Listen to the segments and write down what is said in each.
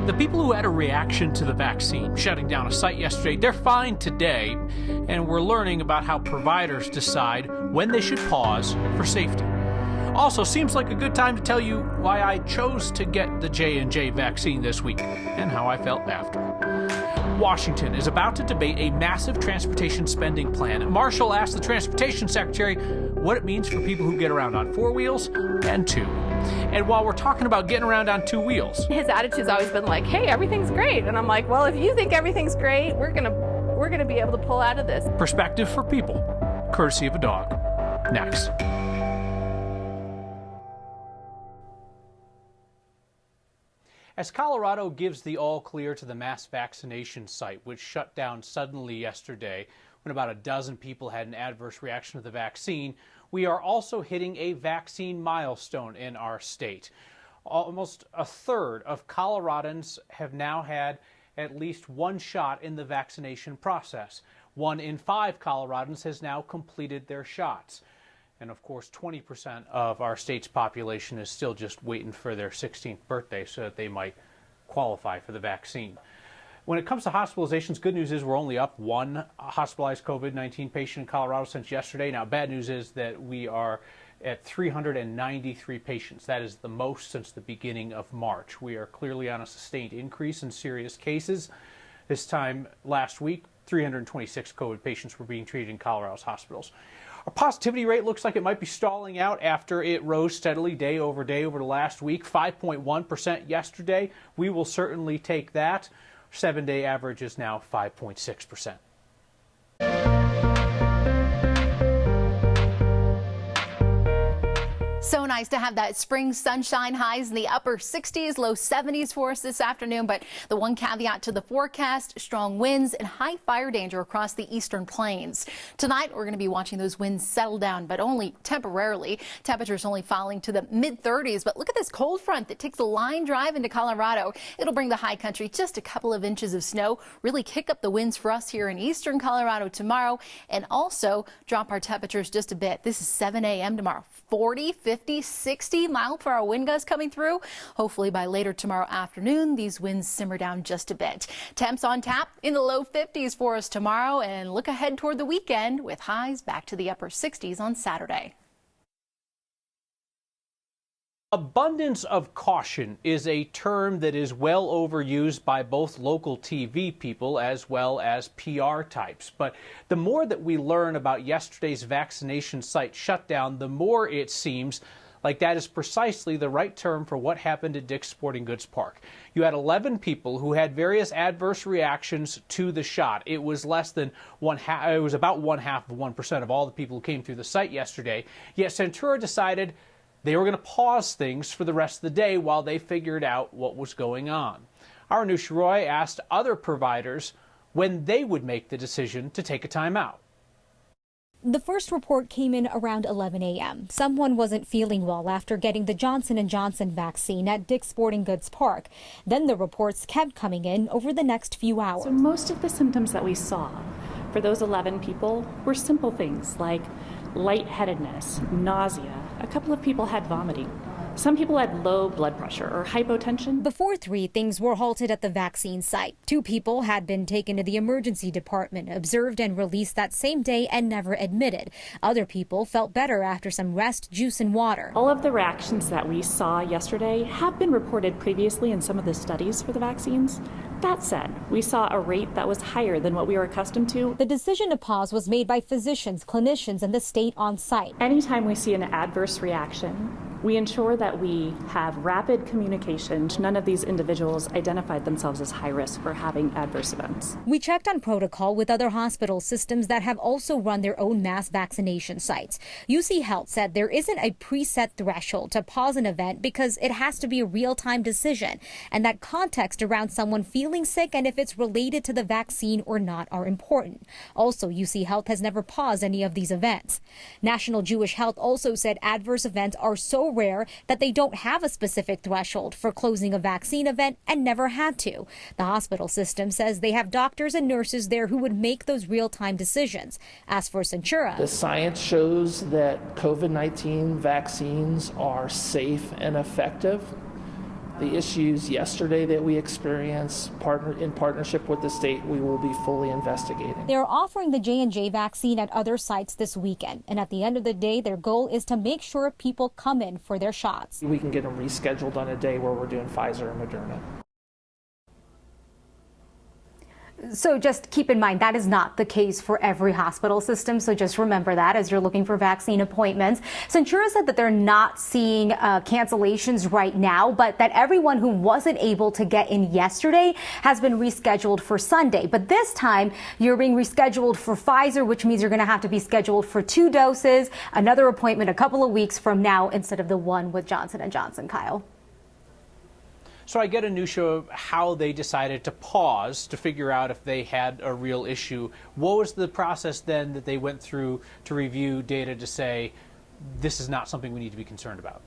The people who had a reaction to the vaccine, shutting down a site yesterday, they're fine today, and we're learning about how providers decide when they should pause for safety. Also, seems like a good time to tell you why I chose to get the J&J vaccine this week and how I felt after. Washington is about to debate a massive transportation spending plan. Marshall asked the transportation secretary what it means for people who get around on four wheels and two. And while we're talking about getting around on two wheels, his attitude's always been like, hey, everything's great. And I'm like, well, if you think everything's great, we're gonna be able to pull out of this. Perspective for people, courtesy of a dog. Next. As Colorado gives the all clear to the mass vaccination site, which shut down suddenly yesterday when about a dozen people had an adverse reaction to the vaccine, we are also hitting a vaccine milestone in our state. Almost a third of Coloradans have now had at least one shot in the vaccination process. 1 in 5 Coloradans has now completed their shots. And of course, 20% of our state's population is still just waiting for their 16th birthday so that they might qualify for the vaccine. When it comes to hospitalizations, good news is we're only up one hospitalized COVID-19 patient in Colorado since yesterday. Now, bad news is that we are at 393 patients. That is the most since the beginning of March. We are clearly on a sustained increase in serious cases. This time last week, 326 COVID patients were being treated in Colorado's hospitals. Our positivity rate looks like it might be stalling out after it rose steadily day over the last week, 5.1% yesterday. We will certainly take that. 7-day average is now 5.6%. So nice to have that spring sunshine, highs in the upper 60s, low 70s for us this afternoon. But the one caveat to the forecast, strong winds and high fire danger across the eastern plains. Tonight, we're going to be watching those winds settle down, but only temporarily. Temperatures only falling to the mid-30s. But look at this cold front that takes a line drive into Colorado. It'll bring the high country just a couple of inches of snow, really kick up the winds for us here in eastern Colorado tomorrow, and also drop our temperatures just a bit. This is 7 a.m. tomorrow. 40, 50, 60 mile per hour wind gusts coming through. Hopefully by later tomorrow afternoon, these winds simmer down just a bit. Temps on tap in the low 50s for us tomorrow, and look ahead toward the weekend with highs back to the upper 60s on Saturday. Abundance of caution is a term that is well overused by both local TV people as well as PR types. But the more that we learn about yesterday's vaccination site shutdown, the more it seems like that is precisely the right term for what happened at Dick's Sporting Goods Park. You had 11 people who had various adverse reactions to the shot. It was less than it was about 0.5% of all the people who came through the site yesterday. Yet Centura decided they were going to pause things for the rest of the day while they figured out what was going on. Our new Ouray asked other providers when they would make the decision to take a timeout. The first report came in around 11 a.m. Someone wasn't feeling well after getting the Johnson & Johnson vaccine at Dick's Sporting Goods Park. Then the reports kept coming in over the next few hours. So most of the symptoms that we saw for those 11 people were simple things like lightheadedness, nausea. A couple of people had vomiting. Some people had low blood pressure or hypotension. Before 3, things were halted at the vaccine site. 2 people had been taken to the emergency department, observed and released that same day and never admitted. Other people felt better after some rest, juice, and water. All of the reactions that we saw yesterday have been reported previously in some of the studies for the vaccines. That said, we saw a rate that was higher than what we were accustomed to. The decision to pause was made by physicians, clinicians, and the state on site. Anytime we see an adverse reaction, we ensure that we have rapid communication. None of these individuals identified themselves as high risk for having adverse events. We checked on protocol with other hospital systems that have also run their own mass vaccination sites. UC Health said there isn't a preset threshold to pause an event because it has to be a real-time decision, and that context around someone feeling sick and if it's related to the vaccine or not are important. Also, UC Health has never paused any of these events. National Jewish Health also said adverse events are so rare that they don't have a specific threshold for closing a vaccine event and never had to. The hospital system says they have doctors and nurses there who would make those real-time decisions. As for Centura, the science shows that COVID-19 vaccines are safe and effective. The issues yesterday that we experienced in partnership with the state, we will be fully investigating. They are offering the J&J vaccine at other sites this weekend. And at the end of the day, their goal is to make sure people come in for their shots. We can get them rescheduled on a day where we're doing Pfizer and Moderna. So just keep in mind, that is not the case for every hospital system. So just remember that as you're looking for vaccine appointments. Centura said that they're not seeing cancellations right now, but that everyone who wasn't able to get in yesterday has been rescheduled for Sunday. But this time you're being rescheduled for Pfizer, which means you're going to have to be scheduled for 2 doses, another appointment a couple of weeks from now instead of the one with Johnson & Johnson, Kyle. So I get a minutia of how they decided to pause to figure out if they had a real issue. What was the process then that they went through to review data to say this is not something we need to be concerned about?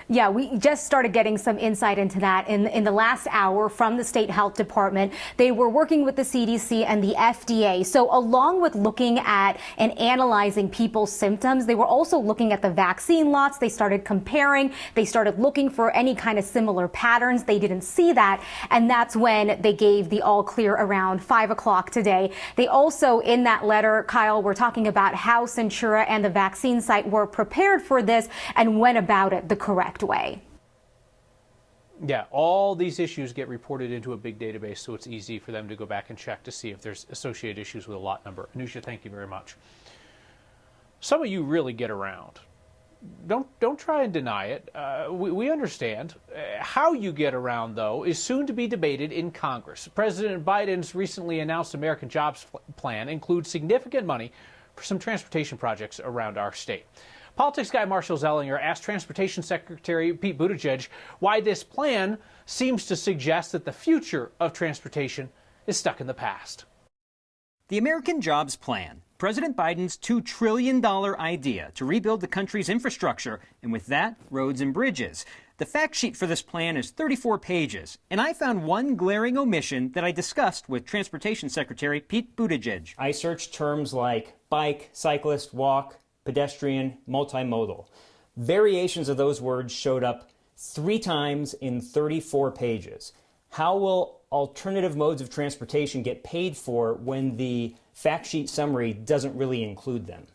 Yeah, we just started getting some insight into that in the last hour from the State Health Department. They were working with the CDC and the FDA. So along with looking at and analyzing people's symptoms, they were also looking at the vaccine lots. They started comparing. They started looking for any kind of similar patterns. They didn't see that. And that's when they gave the all clear around 5 o'clock today. They also, in that letter, Kyle, were talking about how Centura and the vaccine site were prepared for this and went about it the correct way. Yeah, all these issues get reported into a big database, so it's easy for them to go back and check to see if there's associated issues with a lot number. Anusha, thank you very much. Some of you really get around. Don't try and deny it. We understand. How you get around, though, is soon to be debated in Congress. President Biden's recently announced American Jobs Plan includes significant money for some transportation projects around our state. Politics guy Marshall Zellinger asked Transportation Secretary Pete Buttigieg why this plan seems to suggest that the future of transportation is stuck in the past. The American Jobs Plan, President Biden's $2 trillion idea to rebuild the country's infrastructure, and with that, roads and bridges. The fact sheet for this plan is 34 pages, and I found one glaring omission that I discussed with Transportation Secretary Pete Buttigieg. I searched terms like bike, cyclist, walk, pedestrian, multimodal. Variations of those words showed up 3 times in 34 pages. How will alternative modes of transportation get paid for when the fact sheet summary doesn't really include them?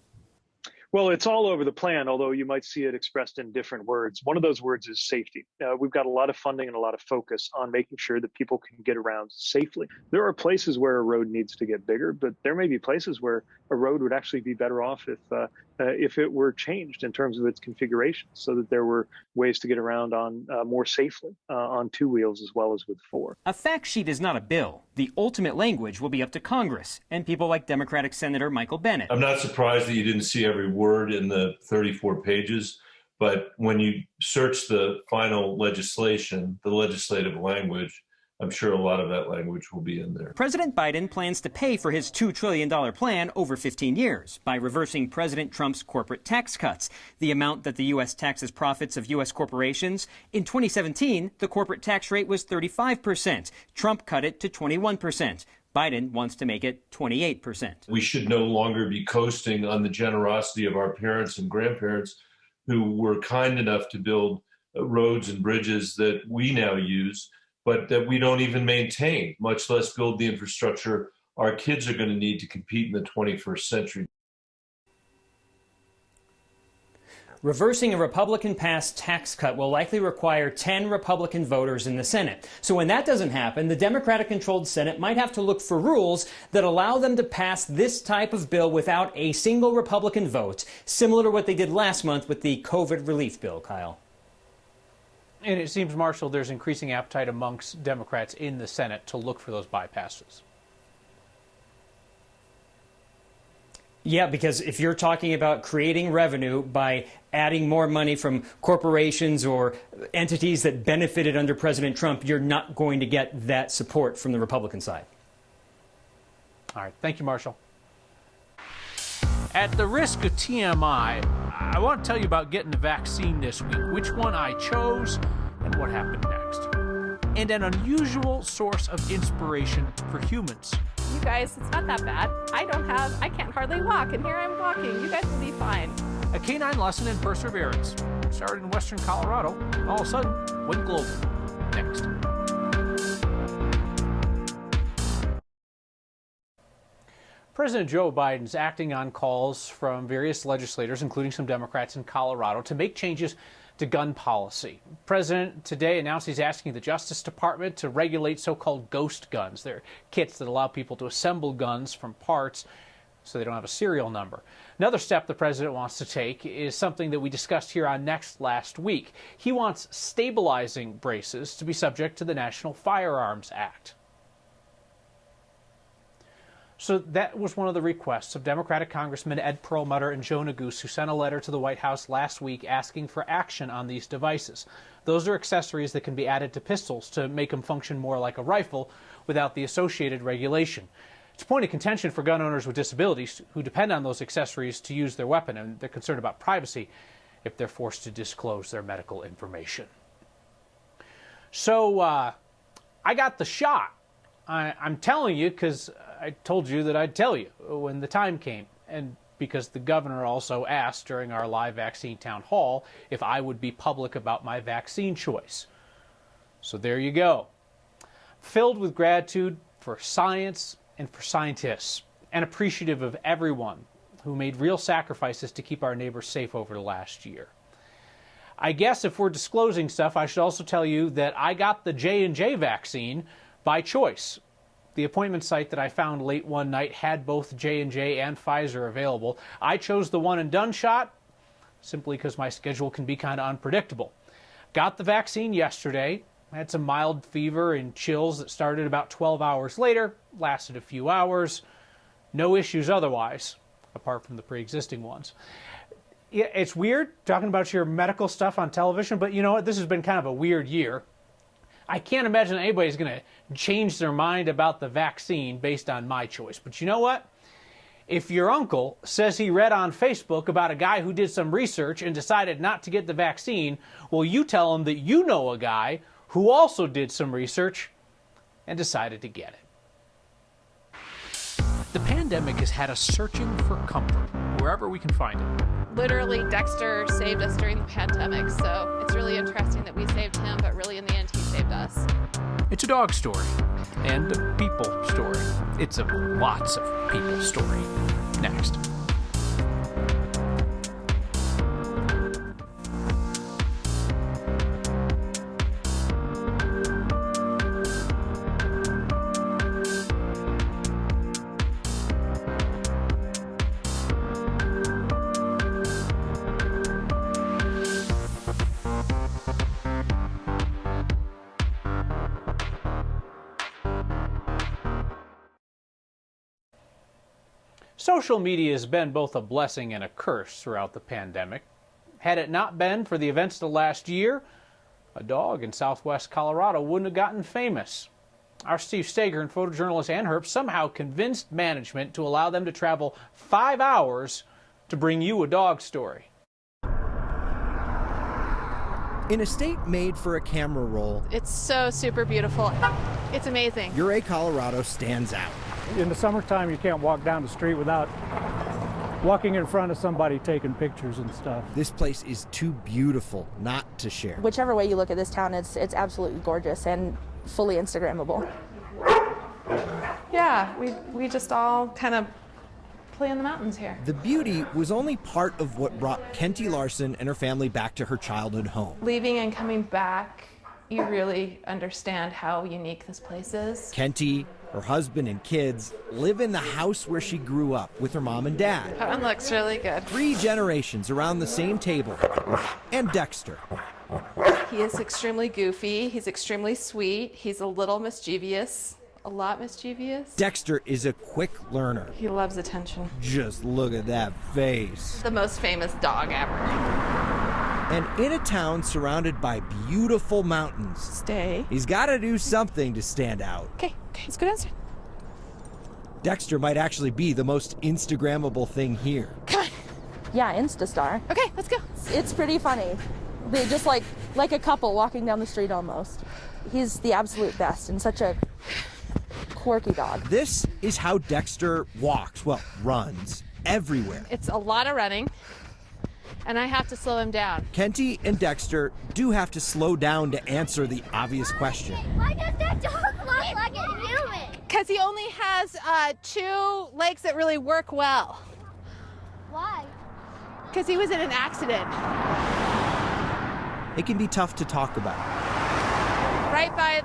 Well, it's all over the plan, although you might see it expressed in different words. One of those words is safety. We've got a lot of funding and a lot of focus on making sure that people can get around safely. There are places where a road needs to get bigger, but there may be places where a road would actually be better off if it were changed in terms of its configuration so that there were ways to get around on more safely on 2 wheels as well as with 4. A fact sheet is not a bill. The ultimate language will be up to Congress and people like Democratic Senator Michael Bennet. I'm not surprised that you didn't see every word in the 34 pages, but when you search the final legislation, the legislative language, I'm sure a lot of that language will be in there. President Biden plans to pay for his $2 trillion plan over 15 years by reversing President Trump's corporate tax cuts, the amount that the U.S. taxes profits of U.S. corporations. In 2017, the corporate tax rate was 35%. Trump cut it to 21%. Biden wants to make it 28%. We should no longer be coasting on the generosity of our parents and grandparents who were kind enough to build roads and bridges that we now use, but that we don't even maintain, much less build the infrastructure our kids are going to need to compete in the 21st century. Reversing a Republican-passed tax cut will likely require 10 Republican voters in the Senate. So when that doesn't happen, the Democratic-controlled Senate might have to look for rules that allow them to pass this type of bill without a single Republican vote, similar to what they did last month with the COVID relief bill, Kyle. And it seems, Marshall, there's increasing appetite amongst Democrats in the Senate to look for those bypasses. Yeah, because if you're talking about creating revenue by adding more money from corporations or entities that benefited under President Trump, you're not going to get that support from the Republican side. All right. Thank you, Marshall. At the risk of TMI, I want to tell you about getting the vaccine this week, which one I chose and what happened next. And an unusual source of inspiration for humans. You guys, it's not that bad. I can't hardly walk, and here I'm walking. You guys will be fine. A canine lesson in perseverance. started in western Colorado. All of a sudden, went global. Next. President Joe Biden's acting on calls from various legislators, including some Democrats in Colorado, to make changes to gun policy. The president today announced he's asking the Justice Department to regulate so-called ghost guns. They're kits that allow people to assemble guns from parts so they don't have a serial number. Another step the president wants to take is something that we discussed here on Next last week. He wants stabilizing braces to be subject to the National Firearms Act. So that was one of the requests of Democratic Congressmen Ed Perlmutter and Joe Neguse, who sent a letter to the White House last week asking for action on these devices. Those are accessories that can be added to pistols to make them function more like a rifle without the associated regulation. It's a point of contention for gun owners with disabilities who depend on those accessories to use their weapon, and they're concerned about privacy if they're forced to disclose their medical information. So I got the shot. I'm telling you because I told you that I'd tell you when the time came, and because the governor also asked during our live vaccine town hall if I would be public about my vaccine choice. So there you go. Filled with gratitude for science and for scientists, and appreciative of everyone who made real sacrifices to keep our neighbors safe over the last year. I guess if we're disclosing stuff, I should also tell you that I got the J&J vaccine by choice. The appointment site that I found late one night had both J&J and Pfizer available. I chose the one and done shot simply because my schedule can be kind of unpredictable. Got the vaccine yesterday. Had some mild fever and chills that started about 12 hours later, lasted a few hours. No issues otherwise, apart from the pre-existing ones. It's weird talking about your medical stuff on television, but you know what? This has been kind of a weird year. I can't imagine anybody's going to change their mind about the vaccine based on my choice. But you know what? If your uncle says he read on Facebook about a guy who did some research and decided not to get the vaccine, well, you tell him that you know a guy who also did some research and decided to get it. The pandemic has had us searching for comfort wherever we can find it. Literally, Dexter saved us during the pandemic, so it's really interesting that we saved him, but really in the end, he saved us. It's a dog story and a people story. It's a lots of people story. Next. Social media has been both a blessing and a curse throughout the pandemic. Had it not been for the events of the last year, a dog in southwest Colorado wouldn't have gotten famous. Our Steve Steger and photojournalist Ann Herp somehow convinced management to allow them to travel 5 hours to bring you a dog story. In a state made for a camera roll, It's so super beautiful. It's amazing. Ouray, Colorado stands out. In the summertime, you can't walk down the street without walking in front of somebody taking pictures and stuff. This place is too beautiful not to share. Whichever way you look at this town, it's absolutely gorgeous and fully Instagrammable. Yeah, we just all kind of play in the mountains here. The beauty was only part of what brought Kenty Larson and her family back to her childhood home. Leaving and coming back, you really understand how unique this place is. Kenty, her husband and kids live in the house where she grew up with her mom and dad. That one looks really good. 3 generations around the same table. And Dexter. He is extremely goofy. He's extremely sweet. He's a little mischievous. A lot mischievous. Dexter is a quick learner. He loves attention. Just look at that face. The most famous dog ever. And in a town surrounded by beautiful mountains, Stay. he's got to do something to stand out. Okay, let's go downstairs. Dexter might actually be the most Instagrammable thing here. Come on. Yeah, Instastar. Okay, let's go. It's pretty funny. They just like a couple walking down the street almost. He's the absolute best and such a quirky dog. This is how Dexter walks, runs, everywhere. It's a lot of running. and I have to slow him down. Kenty and Dexter do have to slow down to answer the obvious question. Why does that dog look like a human? Because he only has 2 legs that really work well. Why? Because he was in an accident. It can be tough to talk about. Right by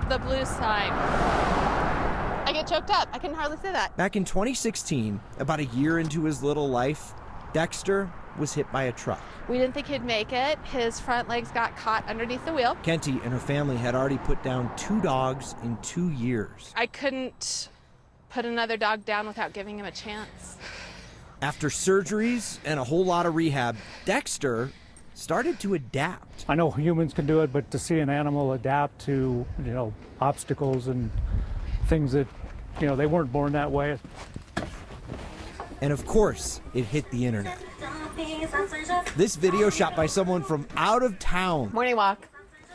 the blue sign. I get choked up. I can hardly say that. Back in 2016, about a year into his little life, Dexter was hit by a truck. We didn't think he'd make it. His front legs got caught underneath the wheel. Kenty and her family had already put down 2 dogs in 2 years. I couldn't put another dog down without giving him a chance. After surgeries and a whole lot of rehab, Dexter started to adapt. I know humans can do it, but to see an animal adapt to, obstacles and things that, they weren't born that way. And of course, it hit the internet. This video shot by someone from out of town. Morning walk.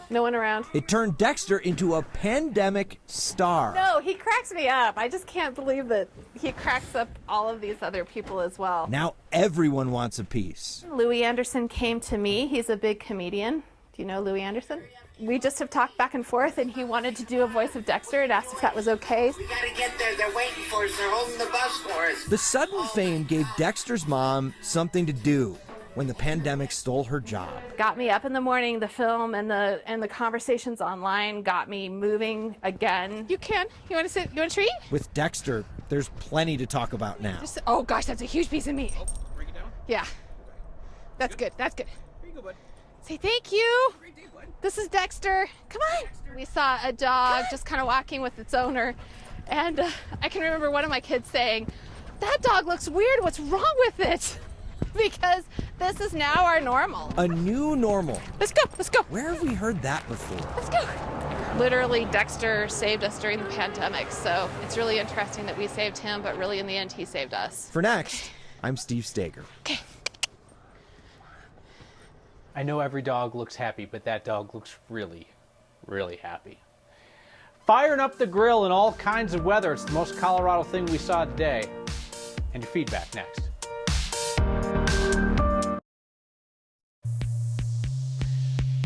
No one around. It turned Dexter into a pandemic star. No, he cracks me up. I just can't believe that he cracks up all of these other people as well. Now everyone wants a piece. Louis Anderson came to me. He's a big comedian. Do you know Louis Anderson? We just have talked back and forth, and he wanted to do a voice of Dexter and asked if that was okay. We gotta get there. They're waiting for us. They're holding the bus for us. The sudden fame gave Dexter's mom something to do when the pandemic stole her job. Got me up in the morning. The film and the conversations online got me moving again. You can. You want to sit? You want a treat? With Dexter, there's plenty to talk about now. Oh gosh, that's a huge piece of meat. Oh, bring it down. Yeah, that's good. That's good. Here you go, bud. Say thank you. This is Dexter. Come on. We saw a dog just kind of walking with its owner, and I can remember one of my kids saying, "That dog looks weird. What's wrong with it?" Because this is now our normal. A new normal. Let's go. Let's go. Where have we heard that before? Let's go. Literally, Dexter saved us during the pandemic, so it's really interesting that we saved him, but really in the end, he saved us. For next, I'm Steve Stager. Okay. I know every dog looks happy, but that dog looks really, really happy. Firing up the grill in all kinds of weather. It's the most Colorado thing we saw today. And your feedback next.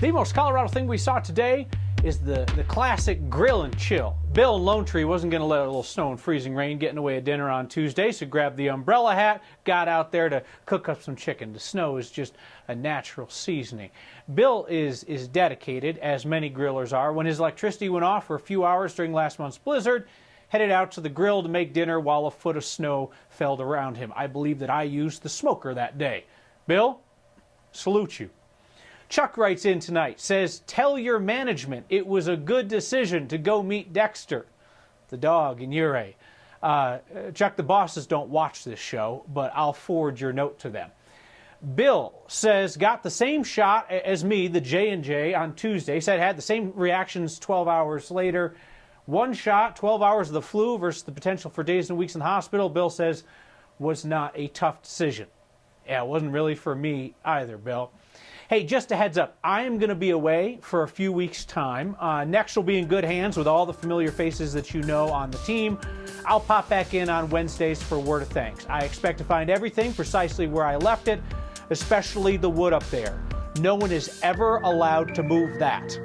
The most Colorado thing we saw today is the classic grill and chill. Bill in Lone Tree wasn't going to let a little snow and freezing rain get in the way of dinner on Tuesday, so grabbed the umbrella hat, got out there to cook up some chicken. The snow is just a natural seasoning. Bill is dedicated, as many grillers are. When his electricity went off for a few hours during last month's blizzard, headed out to the grill to make dinner while a foot of snow fell around him. I believe that I used the smoker that day. Bill, salute you. Chuck writes in tonight, says, tell your management it was a good decision to go meet Dexter, the dog in Ouray. Chuck, the bosses don't watch this show, but I'll forward your note to them. Bill says, got the same shot as me, the J&J, on Tuesday. Said had the same reactions 12 hours later. One shot, 12 hours of the flu versus the potential for days and weeks in the hospital, Bill says, was not a tough decision. Yeah, it wasn't really for me either, Bill. Hey, just a heads up, I am going to be away for a few weeks' time. Next will be in good hands with all the familiar faces that you know on the team. I'll pop back in on Wednesdays for a word of thanks. I expect to find everything precisely where I left it, especially the wood up there. No one is ever allowed to move that.